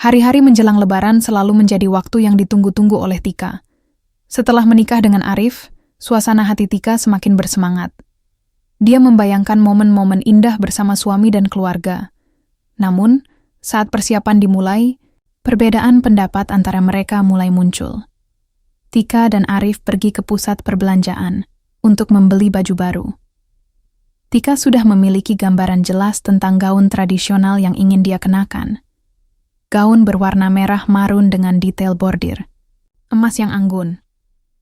Hari-hari menjelang Lebaran selalu menjadi waktu yang ditunggu-tunggu oleh Tika. Setelah menikah dengan Arif, suasana hati Tika semakin bersemangat. Dia membayangkan momen-momen indah bersama suami dan keluarga. Namun, saat persiapan dimulai, perbedaan pendapat antara mereka mulai muncul. Tika dan Arif pergi ke pusat perbelanjaan untuk membeli baju baru. Tika sudah memiliki gambaran jelas tentang gaun tradisional yang ingin dia kenakan. Gaun berwarna merah marun dengan detail bordir, emas yang anggun.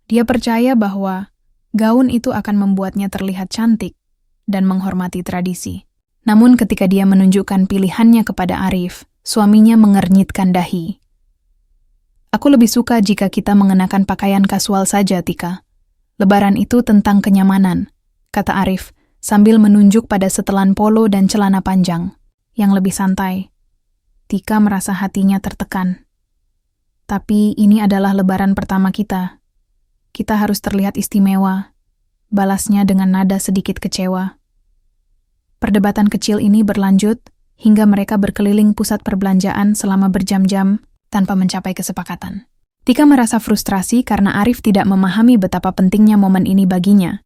Dia percaya bahwa gaun itu akan membuatnya terlihat cantik dan menghormati tradisi. Namun ketika dia menunjukkan pilihannya kepada Arif, suaminya mengernyitkan dahi. "Aku lebih suka jika kita mengenakan pakaian kasual saja, Tika. Lebaran itu tentang kenyamanan," kata Arif, sambil menunjuk pada setelan polo dan celana panjang, yang lebih santai. Tika merasa hatinya tertekan. "Tapi ini adalah Lebaran pertama kita. Kita harus terlihat istimewa," balasnya dengan nada sedikit kecewa. Perdebatan kecil ini berlanjut hingga mereka berkeliling pusat perbelanjaan selama berjam-jam tanpa mencapai kesepakatan. Tika merasa frustrasi karena Arif tidak memahami betapa pentingnya momen ini baginya.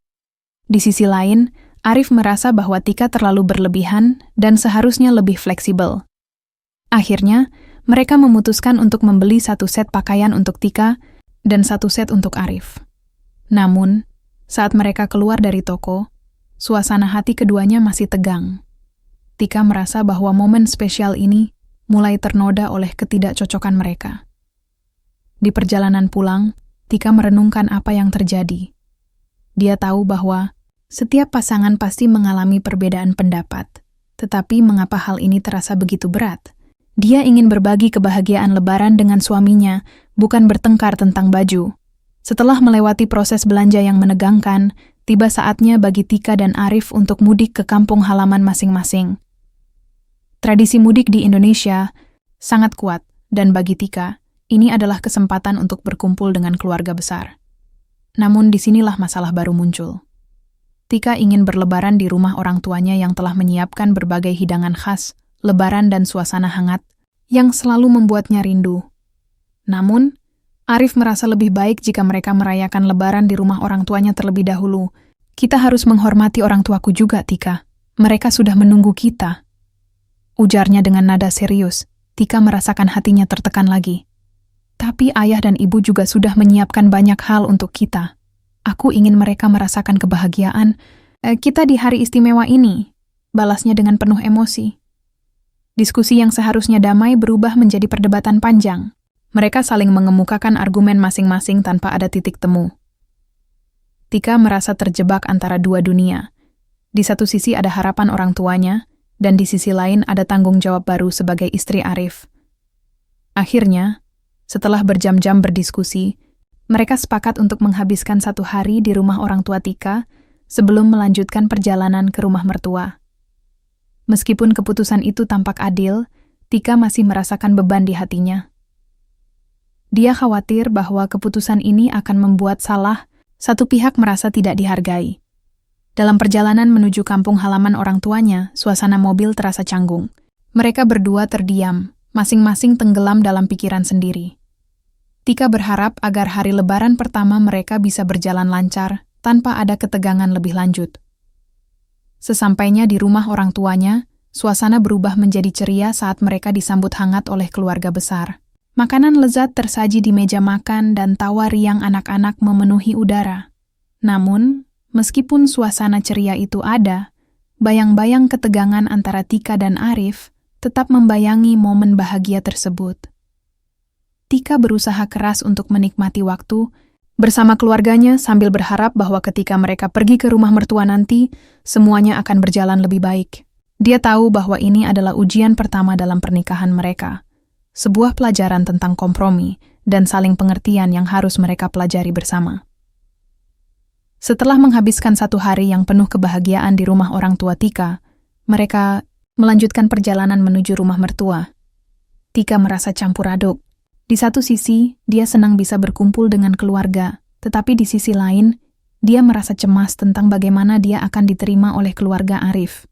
Di sisi lain, Arif merasa bahwa Tika terlalu berlebihan dan seharusnya lebih fleksibel. Akhirnya, mereka memutuskan untuk membeli satu set pakaian untuk Tika dan satu set untuk Arif. Namun, saat mereka keluar dari toko, suasana hati keduanya masih tegang. Tika merasa bahwa momen spesial ini mulai ternoda oleh ketidakcocokan mereka. Di perjalanan pulang, Tika merenungkan apa yang terjadi. Dia tahu bahwa setiap pasangan pasti mengalami perbedaan pendapat, tetapi mengapa hal ini terasa begitu berat? Dia ingin berbagi kebahagiaan Lebaran dengan suaminya, bukan bertengkar tentang baju. Setelah melewati proses belanja yang menegangkan, tiba saatnya bagi Tika dan Arif untuk mudik ke kampung halaman masing-masing. Tradisi mudik di Indonesia sangat kuat, dan bagi Tika, ini adalah kesempatan untuk berkumpul dengan keluarga besar. Namun disinilah masalah baru muncul. Tika ingin berlebaran di rumah orang tuanya yang telah menyiapkan berbagai hidangan khas, Lebaran dan suasana hangat yang selalu membuatnya rindu. Namun, Arif merasa lebih baik jika mereka merayakan Lebaran di rumah orang tuanya terlebih dahulu. "Kita harus menghormati orang tuaku juga, Tika. Mereka sudah menunggu kita," ujarnya dengan nada serius. Tika merasakan hatinya tertekan lagi. "Tapi ayah dan ibu juga sudah menyiapkan banyak hal untuk kita. Aku ingin mereka merasakan kebahagiaan kita di hari istimewa ini," balasnya dengan penuh emosi. Diskusi yang seharusnya damai berubah menjadi perdebatan panjang. Mereka saling mengemukakan argumen masing-masing tanpa ada titik temu. Tika merasa terjebak antara dua dunia. Di satu sisi ada harapan orang tuanya, dan di sisi lain ada tanggung jawab baru sebagai istri Arif. Akhirnya, setelah berjam-jam berdiskusi, mereka sepakat untuk menghabiskan satu hari di rumah orang tua Tika sebelum melanjutkan perjalanan ke rumah mertua. Meskipun keputusan itu tampak adil, Tika masih merasakan beban di hatinya. Dia khawatir bahwa keputusan ini akan membuat satu pihak merasa tidak dihargai. Dalam perjalanan menuju kampung halaman orang tuanya, suasana mobil terasa canggung. Mereka berdua terdiam, masing-masing tenggelam dalam pikiran sendiri. Tika berharap agar hari Lebaran pertama mereka bisa berjalan lancar tanpa ada ketegangan lebih lanjut. Sesampainya di rumah orang tuanya, suasana berubah menjadi ceria saat mereka disambut hangat oleh keluarga besar. Makanan lezat tersaji di meja makan dan tawa riang anak-anak memenuhi udara. Namun, meskipun suasana ceria itu ada, bayang-bayang ketegangan antara Tika dan Arif tetap membayangi momen bahagia tersebut. Tika berusaha keras untuk menikmati waktu bersama keluarganya sambil berharap bahwa ketika mereka pergi ke rumah mertua nanti, semuanya akan berjalan lebih baik. Dia tahu bahwa ini adalah ujian pertama dalam pernikahan mereka, sebuah pelajaran tentang kompromi dan saling pengertian yang harus mereka pelajari bersama. Setelah menghabiskan satu hari yang penuh kebahagiaan di rumah orang tua Tika, mereka melanjutkan perjalanan menuju rumah mertua. Tika merasa campur aduk. Di satu sisi, dia senang bisa berkumpul dengan keluarga, tetapi di sisi lain, dia merasa cemas tentang bagaimana dia akan diterima oleh keluarga Arif.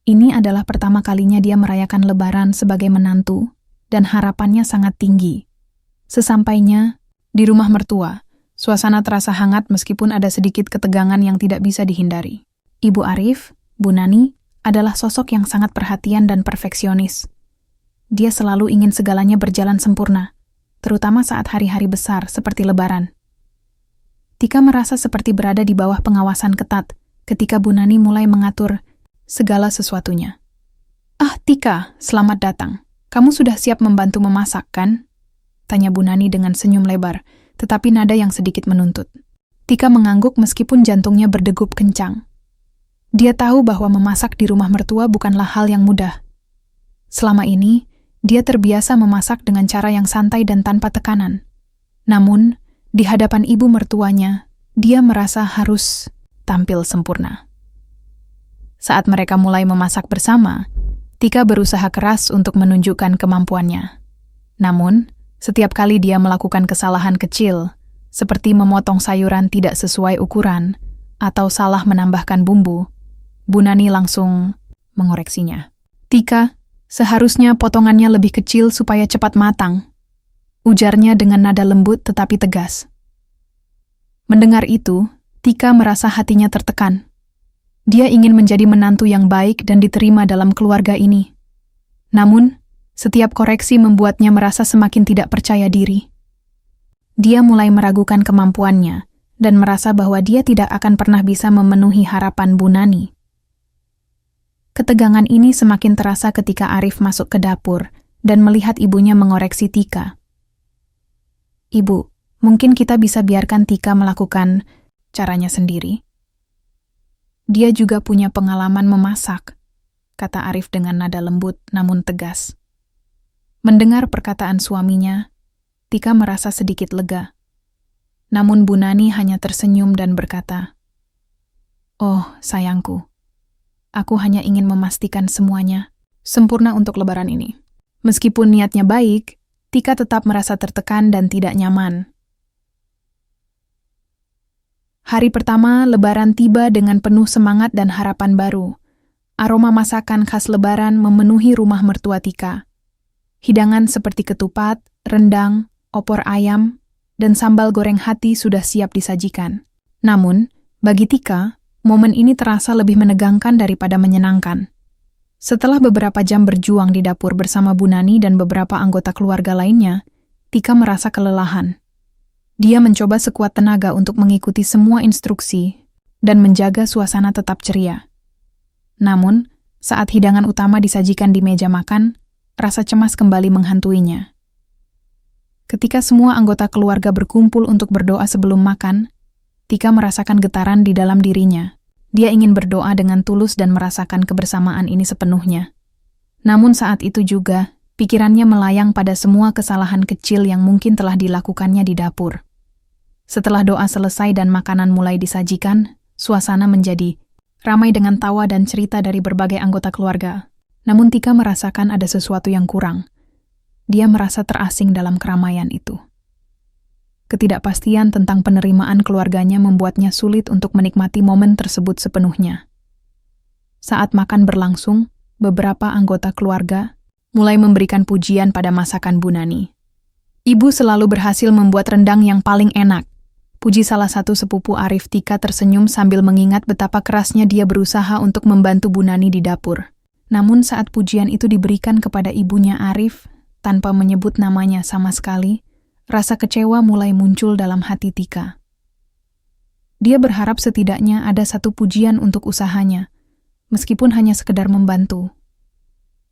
Ini adalah pertama kalinya dia merayakan Lebaran sebagai menantu, dan harapannya sangat tinggi. Sesampainya di rumah mertua, suasana terasa hangat meskipun ada sedikit ketegangan yang tidak bisa dihindari. Ibu Arif, Bu Nani, adalah sosok yang sangat perhatian dan perfeksionis. Dia selalu ingin segalanya berjalan sempurna, terutama saat hari-hari besar seperti Lebaran. Tika merasa seperti berada di bawah pengawasan ketat ketika Bu Nani mulai mengatur segala sesuatunya. "Ah, Tika, selamat datang. Kamu sudah siap membantu memasak, kan?" tanya Bu Nani dengan senyum lebar, tetapi nada yang sedikit menuntut. Tika mengangguk meskipun jantungnya berdegup kencang. Dia tahu bahwa memasak di rumah mertua bukanlah hal yang mudah. Selama ini, dia terbiasa memasak dengan cara yang santai dan tanpa tekanan. Namun, di hadapan ibu mertuanya, dia merasa harus tampil sempurna. Saat mereka mulai memasak bersama, Tika berusaha keras untuk menunjukkan kemampuannya. Namun, setiap kali dia melakukan kesalahan kecil, seperti memotong sayuran tidak sesuai ukuran atau salah menambahkan bumbu, Bu Nani langsung mengoreksinya. "Tika, seharusnya potongannya lebih kecil supaya cepat matang," ujarnya dengan nada lembut tetapi tegas. Mendengar itu, Tika merasa hatinya tertekan. Dia ingin menjadi menantu yang baik dan diterima dalam keluarga ini. Namun, setiap koreksi membuatnya merasa semakin tidak percaya diri. Dia mulai meragukan kemampuannya dan merasa bahwa dia tidak akan pernah bisa memenuhi harapan Bu Nani. Ketegangan ini semakin terasa ketika Arif masuk ke dapur dan melihat ibunya mengoreksi Tika. "Ibu, mungkin kita bisa biarkan Tika melakukan caranya sendiri. Dia juga punya pengalaman memasak," kata Arif dengan nada lembut namun tegas. Mendengar perkataan suaminya, Tika merasa sedikit lega. Namun Bu Nani hanya tersenyum dan berkata, "Oh, sayangku, aku hanya ingin memastikan semuanya sempurna untuk Lebaran ini." Meskipun niatnya baik, Tika tetap merasa tertekan dan tidak nyaman. Hari pertama Lebaran tiba dengan penuh semangat dan harapan baru. Aroma masakan khas Lebaran memenuhi rumah mertua Tika. Hidangan seperti ketupat, rendang, opor ayam, dan sambal goreng hati sudah siap disajikan. Namun, bagi Tika, momen ini terasa lebih menegangkan daripada menyenangkan. Setelah beberapa jam berjuang di dapur bersama Bu Nani dan beberapa anggota keluarga lainnya, Tika merasa kelelahan. Dia mencoba sekuat tenaga untuk mengikuti semua instruksi dan menjaga suasana tetap ceria. Namun, saat hidangan utama disajikan di meja makan, rasa cemas kembali menghantuinya. Ketika semua anggota keluarga berkumpul untuk berdoa sebelum makan, Tika merasakan getaran di dalam dirinya. Dia ingin berdoa dengan tulus dan merasakan kebersamaan ini sepenuhnya. Namun saat itu juga, pikirannya melayang pada semua kesalahan kecil yang mungkin telah dilakukannya di dapur. Setelah doa selesai dan makanan mulai disajikan, suasana menjadi ramai dengan tawa dan cerita dari berbagai anggota keluarga. Namun Tika merasakan ada sesuatu yang kurang. Dia merasa terasing dalam keramaian itu. Ketidakpastian tentang penerimaan keluarganya membuatnya sulit untuk menikmati momen tersebut sepenuhnya. Saat makan berlangsung, beberapa anggota keluarga mulai memberikan pujian pada masakan Bu Nani. "Ibu selalu berhasil membuat rendang yang paling enak," puji salah satu sepupu Arif. Tika tersenyum sambil mengingat betapa kerasnya dia berusaha untuk membantu Bu Nani di dapur. Namun saat pujian itu diberikan kepada ibunya Arif, tanpa menyebut namanya sama sekali, rasa kecewa mulai muncul dalam hati Tika. Dia berharap setidaknya ada satu pujian untuk usahanya, meskipun hanya sekedar membantu.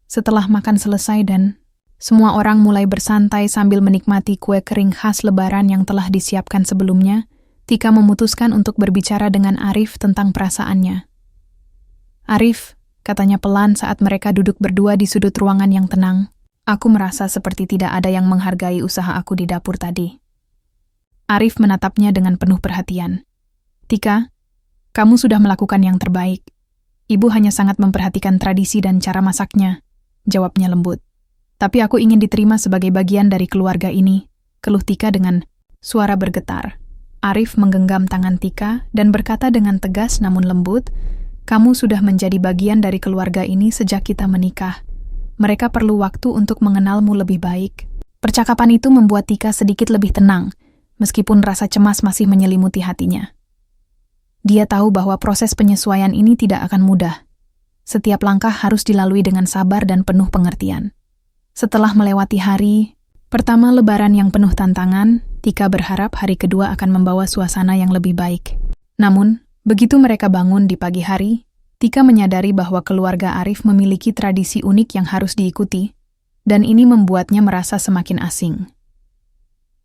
Setelah makan selesai dan semua orang mulai bersantai sambil menikmati kue kering khas Lebaran yang telah disiapkan sebelumnya, Tika memutuskan untuk berbicara dengan Arif tentang perasaannya. "Arif," katanya pelan saat mereka duduk berdua di sudut ruangan yang tenang, "aku merasa seperti tidak ada yang menghargai usaha aku di dapur tadi." Arif menatapnya dengan penuh perhatian. "Tika, kamu sudah melakukan yang terbaik. Ibu hanya sangat memperhatikan tradisi dan cara masaknya," jawabnya lembut. "Tapi aku ingin diterima sebagai bagian dari keluarga ini," keluh Tika dengan suara bergetar. Arif menggenggam tangan Tika dan berkata dengan tegas namun lembut, "Kamu sudah menjadi bagian dari keluarga ini sejak kita menikah. mereka perlu waktu untuk mengenalmu lebih baik. Percakapan itu membuat Tika sedikit lebih tenang, meskipun rasa cemas masih menyelimuti hatinya. Dia tahu bahwa proses penyesuaian ini tidak akan mudah. Setiap langkah harus dilalui dengan sabar dan penuh pengertian. Setelah melewati hari pertama Lebaran yang penuh tantangan, Tika berharap hari kedua akan membawa suasana yang lebih baik. Namun, begitu mereka bangun di pagi hari, Tika menyadari bahwa keluarga Arif memiliki tradisi unik yang harus diikuti, dan ini membuatnya merasa semakin asing.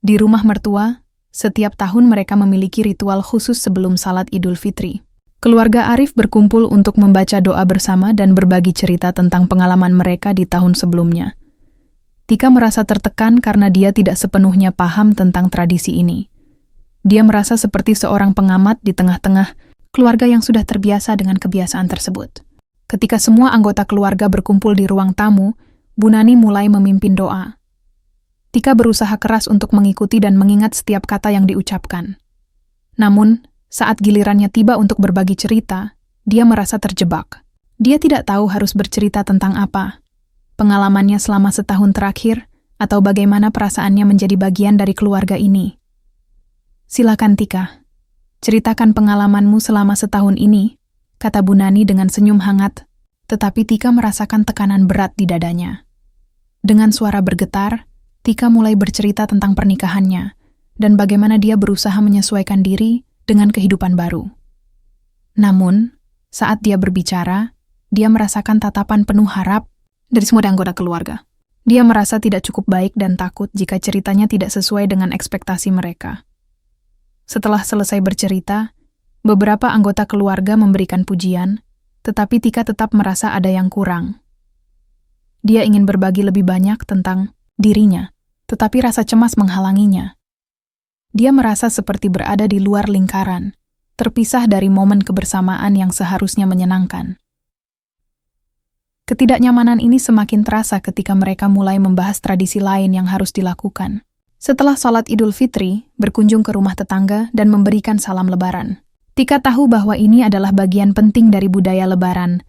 Di rumah mertua, setiap tahun mereka memiliki ritual khusus sebelum salat Idul Fitri. Keluarga Arif berkumpul untuk membaca doa bersama dan berbagi cerita tentang pengalaman mereka di tahun sebelumnya. Tika merasa tertekan karena dia tidak sepenuhnya paham tentang tradisi ini. Dia merasa seperti seorang pengamat di tengah-tengah keluarga yang sudah terbiasa dengan kebiasaan tersebut. Ketika semua anggota keluarga berkumpul di ruang tamu, Bu Nani mulai memimpin doa. Tika berusaha keras untuk mengikuti dan mengingat setiap kata yang diucapkan. Namun, saat gilirannya tiba untuk berbagi cerita, dia merasa terjebak. Dia tidak tahu harus bercerita tentang apa, pengalamannya selama setahun terakhir, atau bagaimana perasaannya menjadi bagian dari keluarga ini. Silakan Tika, ceritakan pengalamanmu selama setahun ini, kata Bu Nani dengan senyum hangat, tetapi Tika merasakan tekanan berat di dadanya. Dengan suara bergetar, Tika mulai bercerita tentang pernikahannya, dan bagaimana dia berusaha menyesuaikan diri dengan kehidupan baru. Namun, saat dia berbicara, dia merasakan tatapan penuh harap dari semua anggota keluarga. Dia merasa tidak cukup baik dan takut jika ceritanya tidak sesuai dengan ekspektasi mereka. Setelah selesai bercerita, beberapa anggota keluarga memberikan pujian, tetapi Tika tetap merasa ada yang kurang. Dia ingin berbagi lebih banyak tentang dirinya, tetapi rasa cemas menghalanginya. Dia merasa seperti berada di luar lingkaran, terpisah dari momen kebersamaan yang seharusnya menyenangkan. Ketidaknyamanan ini semakin terasa ketika mereka mulai membahas tradisi lain yang harus dilakukan. Setelah salat Idul Fitri, berkunjung ke rumah tetangga dan memberikan salam Lebaran. Tika tahu bahwa ini adalah bagian penting dari budaya Lebaran,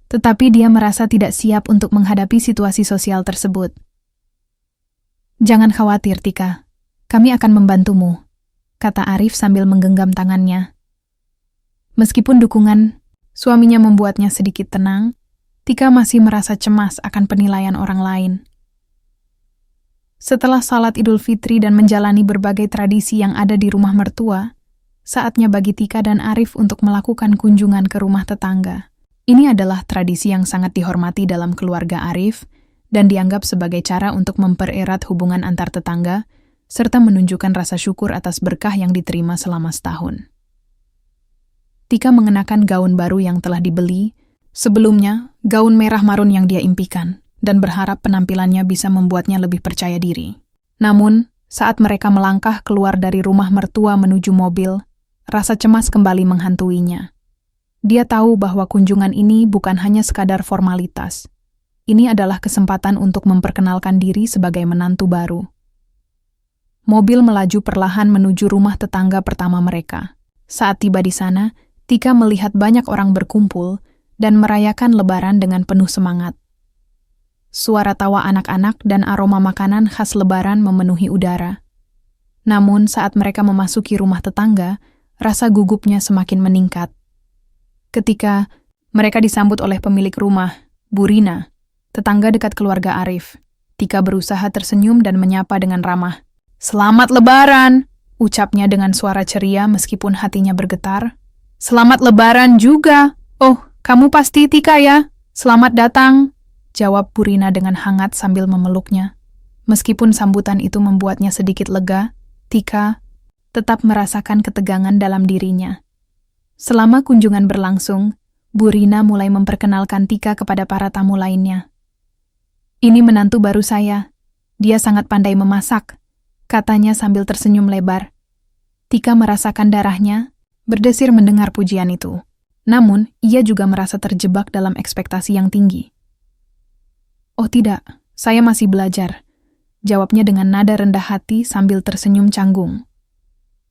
tetapi dia merasa tidak siap untuk menghadapi situasi sosial tersebut. Jangan khawatir, Tika. Kami akan membantumu, kata Arif sambil menggenggam tangannya. Meskipun dukungan suaminya membuatnya sedikit tenang, Tika masih merasa cemas akan penilaian orang lain. Setelah salat Idul Fitri dan menjalani berbagai tradisi yang ada di rumah mertua, saatnya bagi Tika dan Arif untuk melakukan kunjungan ke rumah tetangga. Ini adalah tradisi yang sangat dihormati dalam keluarga Arif dan dianggap sebagai cara untuk mempererat hubungan antar tetangga serta menunjukkan rasa syukur atas berkah yang diterima selama setahun. Tika mengenakan gaun baru yang telah dibeli, sebelumnya gaun merah marun yang dia impikan, dan berharap penampilannya bisa membuatnya lebih percaya diri. Namun, saat mereka melangkah keluar dari rumah mertua menuju mobil, rasa cemas kembali menghantuinya. Dia tahu bahwa kunjungan ini bukan hanya sekadar formalitas. Ini adalah kesempatan untuk memperkenalkan diri sebagai menantu baru. Mobil melaju perlahan menuju rumah tetangga pertama mereka. Saat tiba di sana, Tika melihat banyak orang berkumpul dan merayakan Lebaran dengan penuh semangat. Suara tawa anak-anak dan aroma makanan khas Lebaran memenuhi udara. Namun saat mereka memasuki rumah tetangga, rasa gugupnya semakin meningkat. Ketika mereka disambut oleh pemilik rumah, Bu Rina, tetangga dekat keluarga Arif, Tika berusaha tersenyum dan menyapa dengan ramah. "Selamat Lebaran!" ucapnya dengan suara ceria meskipun hatinya bergetar. "Selamat Lebaran juga! Oh, kamu pasti Tika ya? Selamat datang!" jawab Bu Rina dengan hangat sambil memeluknya. Meskipun sambutan itu membuatnya sedikit lega, Tika tetap merasakan ketegangan dalam dirinya. Selama kunjungan berlangsung, Bu Rina mulai memperkenalkan Tika kepada para tamu lainnya. "Ini menantu baru saya. Dia sangat pandai memasak," katanya sambil tersenyum lebar. Tika merasakan darahnya berdesir mendengar pujian itu. Namun, ia juga merasa terjebak dalam ekspektasi yang tinggi. "Oh tidak, saya masih belajar," jawabnya dengan nada rendah hati sambil tersenyum canggung.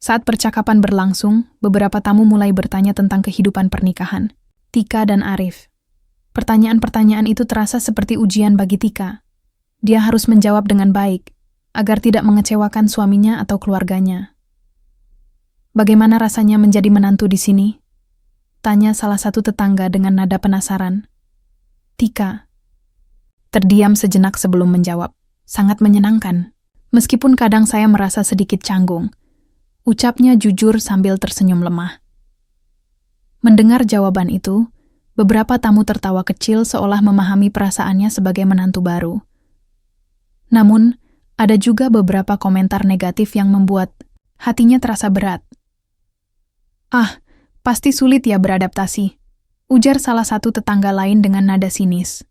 Saat percakapan berlangsung, beberapa tamu mulai bertanya tentang kehidupan pernikahan Tika dan Arif. Pertanyaan-pertanyaan itu terasa seperti ujian bagi Tika. Dia harus menjawab dengan baik, agar tidak mengecewakan suaminya atau keluarganya. Bagaimana rasanya menjadi menantu di sini? Tanya salah satu tetangga dengan nada penasaran. Tika terdiam sejenak sebelum menjawab. Sangat menyenangkan. Meskipun kadang saya merasa sedikit canggung. Ucapnya jujur sambil tersenyum lemah. Mendengar jawaban itu, beberapa tamu tertawa kecil seolah memahami perasaannya sebagai menantu baru. Namun, ada juga beberapa komentar negatif yang membuat hatinya terasa berat. Ah, pasti sulit ya beradaptasi, ujar salah satu tetangga lain dengan nada sinis.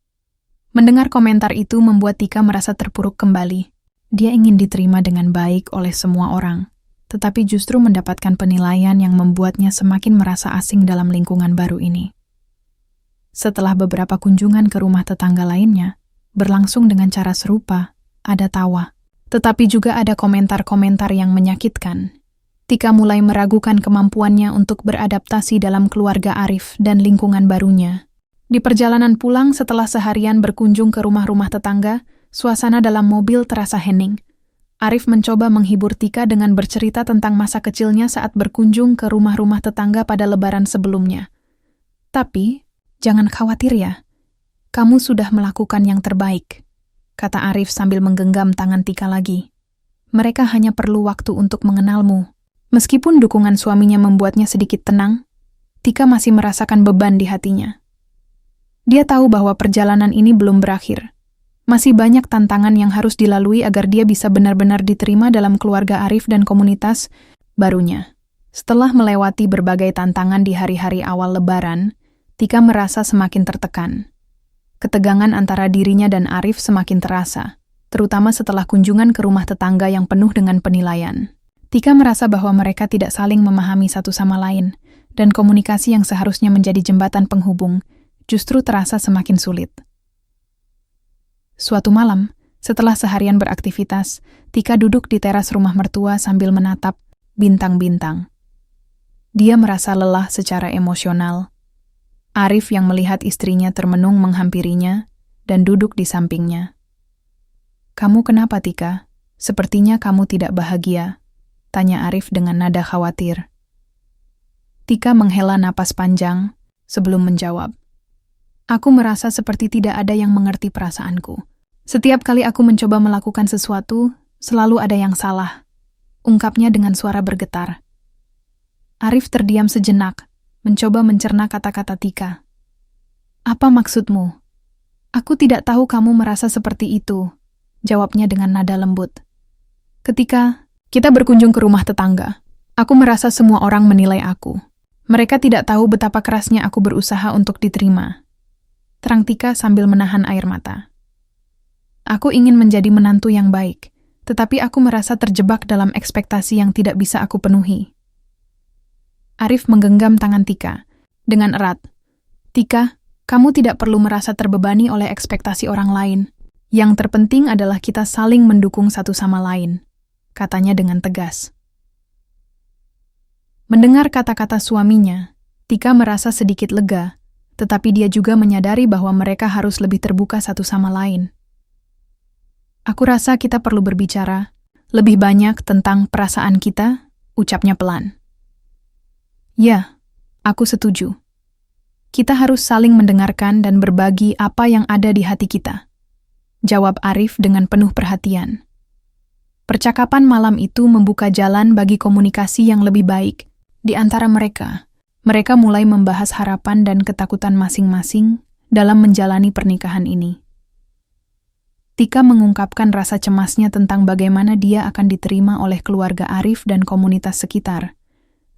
Mendengar komentar itu membuat Tika merasa terpuruk kembali. Dia ingin diterima dengan baik oleh semua orang, tetapi justru mendapatkan penilaian yang membuatnya semakin merasa asing dalam lingkungan baru ini. Setelah beberapa kunjungan ke rumah tetangga lainnya, berlangsung dengan cara serupa, ada tawa. Tetapi juga ada komentar-komentar yang menyakitkan. Tika mulai meragukan kemampuannya untuk beradaptasi dalam keluarga Arif dan lingkungan barunya. Di perjalanan pulang setelah seharian berkunjung ke rumah-rumah tetangga, suasana dalam mobil terasa hening. Arif mencoba menghibur Tika dengan bercerita tentang masa kecilnya saat berkunjung ke rumah-rumah tetangga pada Lebaran sebelumnya. Tapi, jangan khawatir ya, kamu sudah melakukan yang terbaik, kata Arif sambil menggenggam tangan Tika lagi. Mereka hanya perlu waktu untuk mengenalmu. Meskipun dukungan suaminya membuatnya sedikit tenang, Tika masih merasakan beban di hatinya. Dia tahu bahwa perjalanan ini belum berakhir. Masih banyak tantangan yang harus dilalui agar dia bisa benar-benar diterima dalam keluarga Arif dan komunitas barunya. Setelah melewati berbagai tantangan di hari-hari awal Lebaran, Tika merasa semakin tertekan. Ketegangan antara dirinya dan Arif semakin terasa, terutama setelah kunjungan ke rumah tetangga yang penuh dengan penilaian. Tika merasa bahwa mereka tidak saling memahami satu sama lain, dan komunikasi yang seharusnya menjadi jembatan penghubung justru terasa semakin sulit. Suatu malam, setelah seharian beraktivitas, Tika duduk di teras rumah mertua sambil menatap bintang-bintang. Dia merasa lelah secara emosional. Arif yang melihat istrinya termenung menghampirinya dan duduk di sampingnya. "Kamu kenapa, Tika? Sepertinya kamu tidak bahagia," tanya Arif dengan nada khawatir. Tika menghela napas panjang sebelum menjawab. "Aku merasa seperti tidak ada yang mengerti perasaanku. Setiap kali aku mencoba melakukan sesuatu, selalu ada yang salah," ungkapnya dengan suara bergetar. Arif terdiam sejenak, mencoba mencerna kata-kata Tika. "Apa maksudmu?" "Aku tidak tahu kamu merasa seperti itu," jawabnya dengan nada lembut. "Ketika kita berkunjung ke rumah tetangga, aku merasa semua orang menilai aku. Mereka tidak tahu betapa kerasnya aku berusaha untuk diterima," terang Tika sambil menahan air mata. "Aku ingin menjadi menantu yang baik, tetapi aku merasa terjebak dalam ekspektasi yang tidak bisa aku penuhi." Arif menggenggam tangan Tika dengan erat. "Tika, kamu tidak perlu merasa terbebani oleh ekspektasi orang lain. Yang terpenting adalah kita saling mendukung satu sama lain," katanya dengan tegas. Mendengar kata-kata suaminya, Tika merasa sedikit lega, tetapi dia juga menyadari bahwa mereka harus lebih terbuka satu sama lain. "Aku rasa kita perlu berbicara lebih banyak tentang perasaan kita," ucapnya pelan. "Ya, aku setuju. Kita harus saling mendengarkan dan berbagi apa yang ada di hati kita," jawab Arif dengan penuh perhatian. Percakapan malam itu membuka jalan bagi komunikasi yang lebih baik di antara mereka. Mereka mulai membahas harapan dan ketakutan masing-masing dalam menjalani pernikahan ini. Tika mengungkapkan rasa cemasnya tentang bagaimana dia akan diterima oleh keluarga Arif dan komunitas sekitar.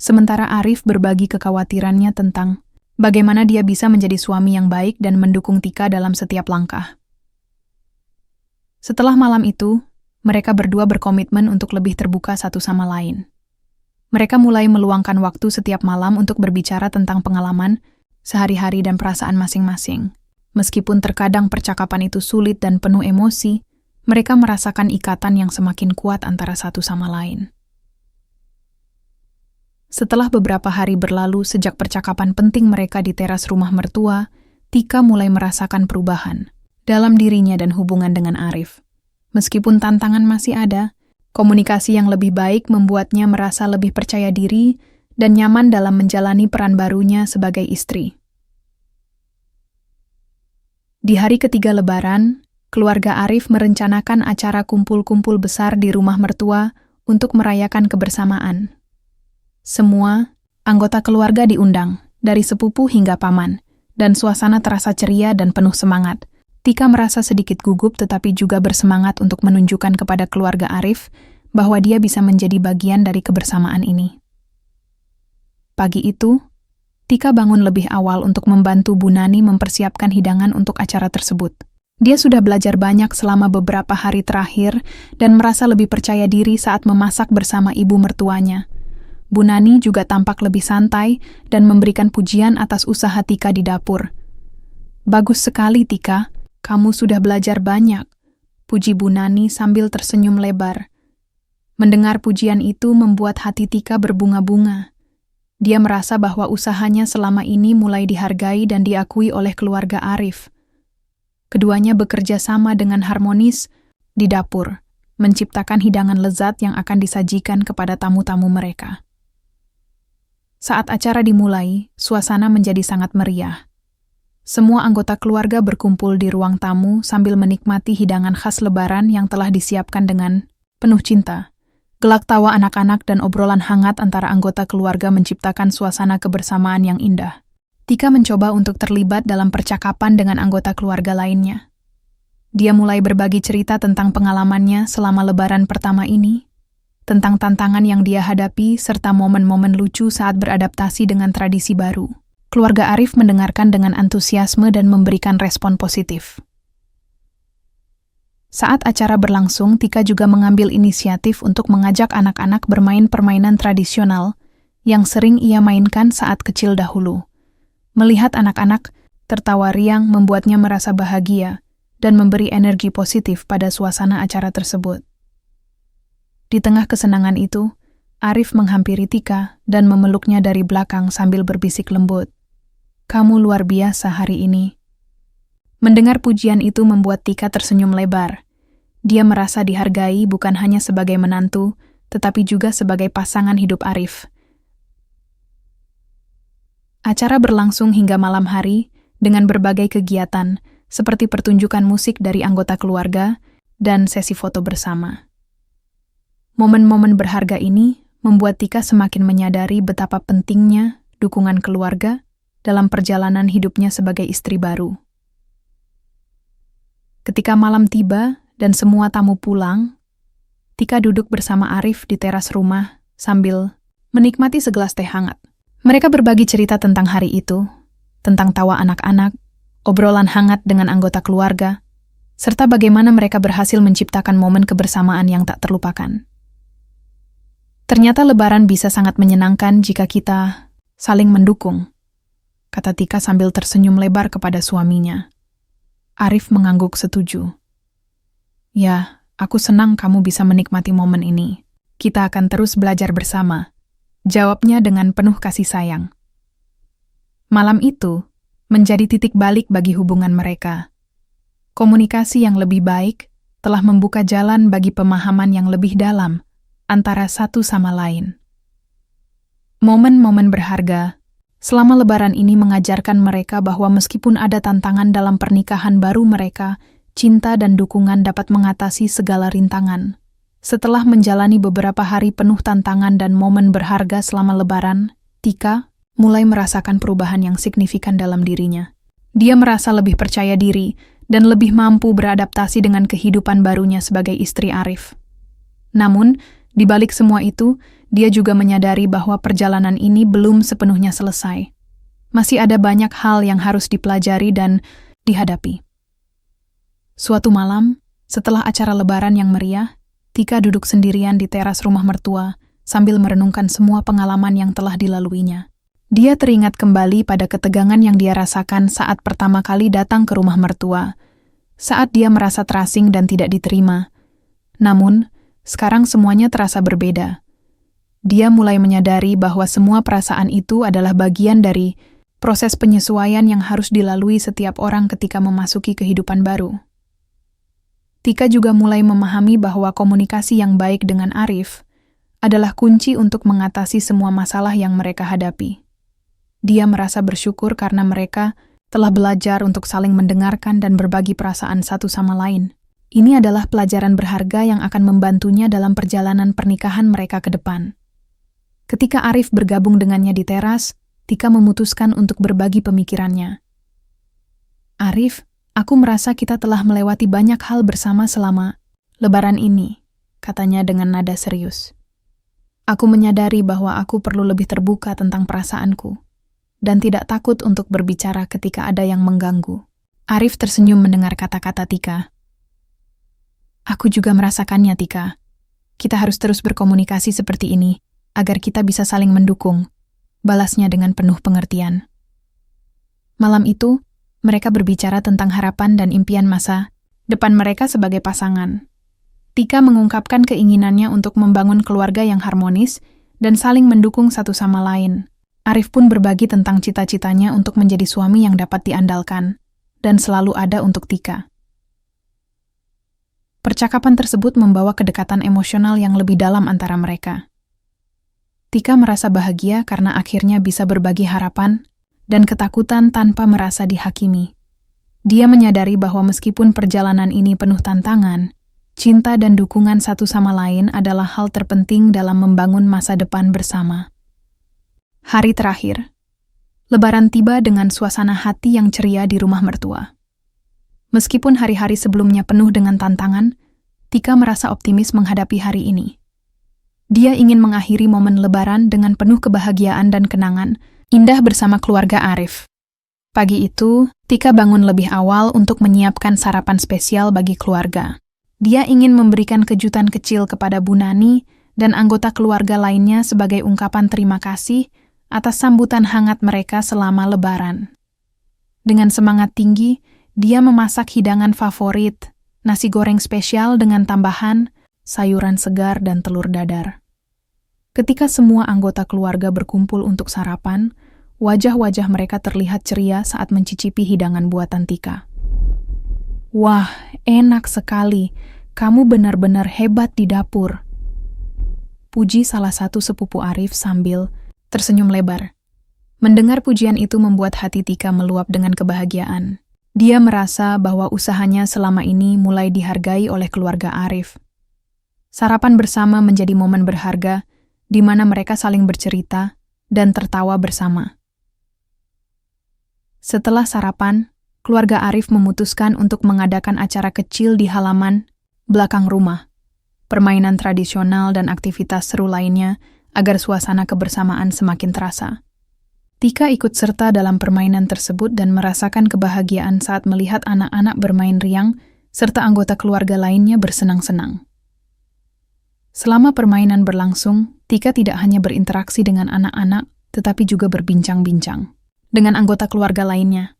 Sementara Arif berbagi kekhawatirannya tentang bagaimana dia bisa menjadi suami yang baik dan mendukung Tika dalam setiap langkah. Setelah malam itu, mereka berdua berkomitmen untuk lebih terbuka satu sama lain. Mereka mulai meluangkan waktu setiap malam untuk berbicara tentang pengalaman, sehari-hari dan perasaan masing-masing. Meskipun terkadang percakapan itu sulit dan penuh emosi, mereka merasakan ikatan yang semakin kuat antara satu sama lain. Setelah beberapa hari berlalu sejak percakapan penting mereka di teras rumah mertua, Tika mulai merasakan perubahan dalam dirinya dan hubungan dengan Arif. Meskipun tantangan masih ada, komunikasi yang lebih baik membuatnya merasa lebih percaya diri dan nyaman dalam menjalani peran barunya sebagai istri. Di hari ketiga Lebaran, keluarga Arif merencanakan acara kumpul-kumpul besar di rumah mertua untuk merayakan kebersamaan. Semua anggota keluarga diundang, dari sepupu hingga paman, dan suasana terasa ceria dan penuh semangat. Tika merasa sedikit gugup tetapi juga bersemangat untuk menunjukkan kepada keluarga Arif bahwa dia bisa menjadi bagian dari kebersamaan ini. Pagi itu, Tika bangun lebih awal untuk membantu Bu Nani mempersiapkan hidangan untuk acara tersebut. Dia sudah belajar banyak selama beberapa hari terakhir dan merasa lebih percaya diri saat memasak bersama ibu mertuanya. Bu Nani juga tampak lebih santai dan memberikan pujian atas usaha Tika di dapur. "Bagus sekali, Tika. Kamu sudah belajar banyak," puji Bu Nani sambil tersenyum lebar. Mendengar pujian itu membuat hati Tika berbunga-bunga. Dia merasa bahwa usahanya selama ini mulai dihargai dan diakui oleh keluarga Arif. Keduanya bekerja sama dengan harmonis di dapur, menciptakan hidangan lezat yang akan disajikan kepada tamu-tamu mereka. Saat acara dimulai, suasana menjadi sangat meriah. Semua anggota keluarga berkumpul di ruang tamu sambil menikmati hidangan khas Lebaran yang telah disiapkan dengan penuh cinta. Gelak tawa anak-anak dan obrolan hangat antara anggota keluarga menciptakan suasana kebersamaan yang indah. Tika mencoba untuk terlibat dalam percakapan dengan anggota keluarga lainnya. Dia mulai berbagi cerita tentang pengalamannya selama Lebaran pertama ini, tentang tantangan yang dia hadapi serta momen-momen lucu saat beradaptasi dengan tradisi baru. Keluarga Arif mendengarkan dengan antusiasme dan memberikan respon positif. Saat acara berlangsung, Tika juga mengambil inisiatif untuk mengajak anak-anak bermain permainan tradisional yang sering ia mainkan saat kecil dahulu. Melihat anak-anak tertawa riang membuatnya merasa bahagia dan memberi energi positif pada suasana acara tersebut. Di tengah kesenangan itu, Arif menghampiri Tika dan memeluknya dari belakang sambil berbisik lembut. "Kamu luar biasa hari ini." Mendengar pujian itu membuat Tika tersenyum lebar. Dia merasa dihargai bukan hanya sebagai menantu, tetapi juga sebagai pasangan hidup Arif. Acara berlangsung hingga malam hari dengan berbagai kegiatan, seperti pertunjukan musik dari anggota keluarga dan sesi foto bersama. Momen-momen berharga ini membuat Tika semakin menyadari betapa pentingnya dukungan keluarga dalam perjalanan hidupnya sebagai istri baru. Ketika malam tiba dan semua tamu pulang, Tika duduk bersama Arif di teras rumah sambil menikmati segelas teh hangat. Mereka berbagi cerita tentang hari itu, tentang tawa anak-anak, obrolan hangat dengan anggota keluarga, serta bagaimana mereka berhasil menciptakan momen kebersamaan yang tak terlupakan. "Ternyata Lebaran bisa sangat menyenangkan jika kita saling mendukung," kata Tika sambil tersenyum lebar kepada suaminya. Arif mengangguk setuju. "Ya, aku senang kamu bisa menikmati momen ini. Kita akan terus belajar bersama," jawabnya dengan penuh kasih sayang. Malam itu menjadi titik balik bagi hubungan mereka. Komunikasi yang lebih baik telah membuka jalan bagi pemahaman yang lebih dalam antara satu sama lain. Momen-momen berharga selama Lebaran ini mengajarkan mereka bahwa meskipun ada tantangan dalam pernikahan baru mereka, cinta dan dukungan dapat mengatasi segala rintangan. Setelah menjalani beberapa hari penuh tantangan dan momen berharga selama Lebaran, Tika mulai merasakan perubahan yang signifikan dalam dirinya. Dia merasa lebih percaya diri dan lebih mampu beradaptasi dengan kehidupan barunya sebagai istri Arif. Namun, di balik semua itu, dia juga menyadari bahwa perjalanan ini belum sepenuhnya selesai. Masih ada banyak hal yang harus dipelajari dan dihadapi. Suatu malam, setelah acara Lebaran yang meriah, Tika duduk sendirian di teras rumah mertua sambil merenungkan semua pengalaman yang telah dilaluinya. Dia teringat kembali pada ketegangan yang dia rasakan saat pertama kali datang ke rumah mertua, saat dia merasa terasing dan tidak diterima. Namun, sekarang semuanya terasa berbeda. Dia mulai menyadari bahwa semua perasaan itu adalah bagian dari proses penyesuaian yang harus dilalui setiap orang ketika memasuki kehidupan baru. Tika juga mulai memahami bahwa komunikasi yang baik dengan Arif adalah kunci untuk mengatasi semua masalah yang mereka hadapi. Dia merasa bersyukur karena mereka telah belajar untuk saling mendengarkan dan berbagi perasaan satu sama lain. Ini adalah pelajaran berharga yang akan membantunya dalam perjalanan pernikahan mereka ke depan. Ketika Arif bergabung dengannya di teras, Tika memutuskan untuk berbagi pemikirannya. "Arif, aku merasa kita telah melewati banyak hal bersama selama Lebaran ini," katanya dengan nada serius. "Aku menyadari bahwa aku perlu lebih terbuka tentang perasaanku, dan tidak takut untuk berbicara ketika ada yang mengganggu." Arif tersenyum mendengar kata-kata Tika. "Aku juga merasakannya, Tika. Kita harus terus berkomunikasi seperti ini, agar kita bisa saling mendukung," balasnya dengan penuh pengertian. Malam itu, mereka berbicara tentang harapan dan impian masa depan mereka sebagai pasangan. Tika mengungkapkan keinginannya untuk membangun keluarga yang harmonis dan saling mendukung satu sama lain. Arif pun berbagi tentang cita-citanya untuk menjadi suami yang dapat diandalkan dan selalu ada untuk Tika. Percakapan tersebut membawa kedekatan emosional yang lebih dalam antara mereka. Tika merasa bahagia karena akhirnya bisa berbagi harapan dan ketakutan tanpa merasa dihakimi. Dia menyadari bahwa meskipun perjalanan ini penuh tantangan, cinta dan dukungan satu sama lain adalah hal terpenting dalam membangun masa depan bersama. Hari terakhir, Lebaran tiba dengan suasana hati yang ceria di rumah mertua. Meskipun hari-hari sebelumnya penuh dengan tantangan, Tika merasa optimis menghadapi hari ini. Dia ingin mengakhiri momen Lebaran dengan penuh kebahagiaan dan kenangan indah bersama keluarga Arif. Pagi itu, Tika bangun lebih awal untuk menyiapkan sarapan spesial bagi keluarga. Dia ingin memberikan kejutan kecil kepada Bu Nani dan anggota keluarga lainnya sebagai ungkapan terima kasih atas sambutan hangat mereka selama Lebaran. Dengan semangat tinggi, dia memasak hidangan favorit, nasi goreng spesial dengan tambahan sayuran segar dan telur dadar. Ketika semua anggota keluarga berkumpul untuk sarapan, wajah-wajah mereka terlihat ceria saat mencicipi hidangan buatan Tika. "Wah, enak sekali. Kamu benar-benar hebat di dapur," puji salah satu sepupu Arif sambil tersenyum lebar. Mendengar pujian itu membuat hati Tika meluap dengan kebahagiaan. Dia merasa bahwa usahanya selama ini mulai dihargai oleh keluarga Arif. Sarapan bersama menjadi momen berharga, di mana mereka saling bercerita dan tertawa bersama. Setelah sarapan, keluarga Arif memutuskan untuk mengadakan acara kecil di halaman belakang rumah, permainan tradisional dan aktivitas seru lainnya agar suasana kebersamaan semakin terasa. Tika ikut serta dalam permainan tersebut dan merasakan kebahagiaan saat melihat anak-anak bermain riang serta anggota keluarga lainnya bersenang-senang. Selama permainan berlangsung, Tika tidak hanya berinteraksi dengan anak-anak, tetapi juga berbincang-bincang dengan anggota keluarga lainnya.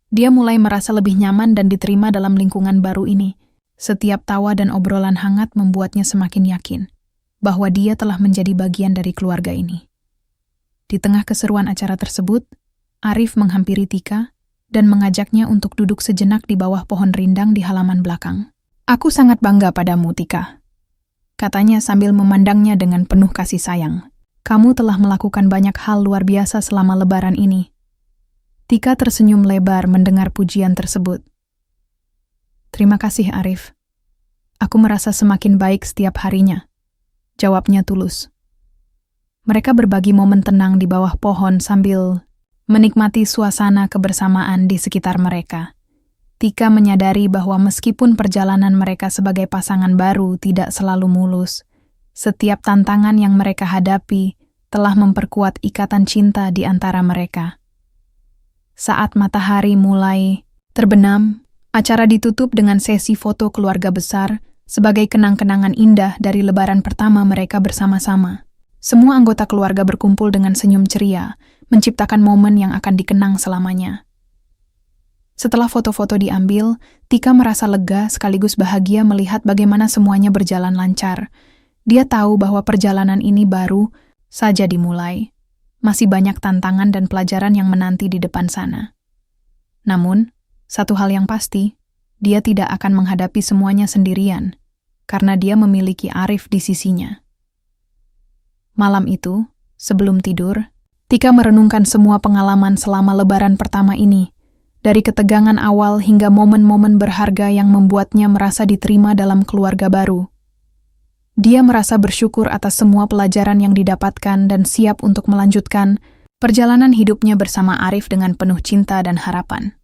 Dia mulai merasa lebih nyaman dan diterima dalam lingkungan baru ini. Setiap tawa dan obrolan hangat membuatnya semakin yakin bahwa dia telah menjadi bagian dari keluarga ini. Di tengah keseruan acara tersebut, Arif menghampiri Tika dan mengajaknya untuk duduk sejenak di bawah pohon rindang di halaman belakang. "Aku sangat bangga padamu, Tika," katanya sambil memandangnya dengan penuh kasih sayang. "Kamu telah melakukan banyak hal luar biasa selama Lebaran ini." Tika tersenyum lebar mendengar pujian tersebut. "Terima kasih, Arif. Aku merasa semakin baik setiap harinya," jawabnya tulus. Mereka berbagi momen tenang di bawah pohon sambil menikmati suasana kebersamaan di sekitar mereka. Tika menyadari bahwa meskipun perjalanan mereka sebagai pasangan baru tidak selalu mulus, setiap tantangan yang mereka hadapi telah memperkuat ikatan cinta di antara mereka. Saat matahari mulai terbenam, acara ditutup dengan sesi foto keluarga besar sebagai kenang-kenangan indah dari Lebaran pertama mereka bersama-sama. Semua anggota keluarga berkumpul dengan senyum ceria, menciptakan momen yang akan dikenang selamanya. Setelah foto-foto diambil, Tika merasa lega sekaligus bahagia melihat bagaimana semuanya berjalan lancar. Dia tahu bahwa perjalanan ini baru saja dimulai. Masih banyak tantangan dan pelajaran yang menanti di depan sana. Namun, satu hal yang pasti, dia tidak akan menghadapi semuanya sendirian, karena dia memiliki Arif di sisinya. Malam itu, sebelum tidur, Tika merenungkan semua pengalaman selama lebaran pertama ini, dari ketegangan awal hingga momen-momen berharga yang membuatnya merasa diterima dalam keluarga baru. Dia merasa bersyukur atas semua pelajaran yang didapatkan dan siap untuk melanjutkan perjalanan hidupnya bersama Arif dengan penuh cinta dan harapan.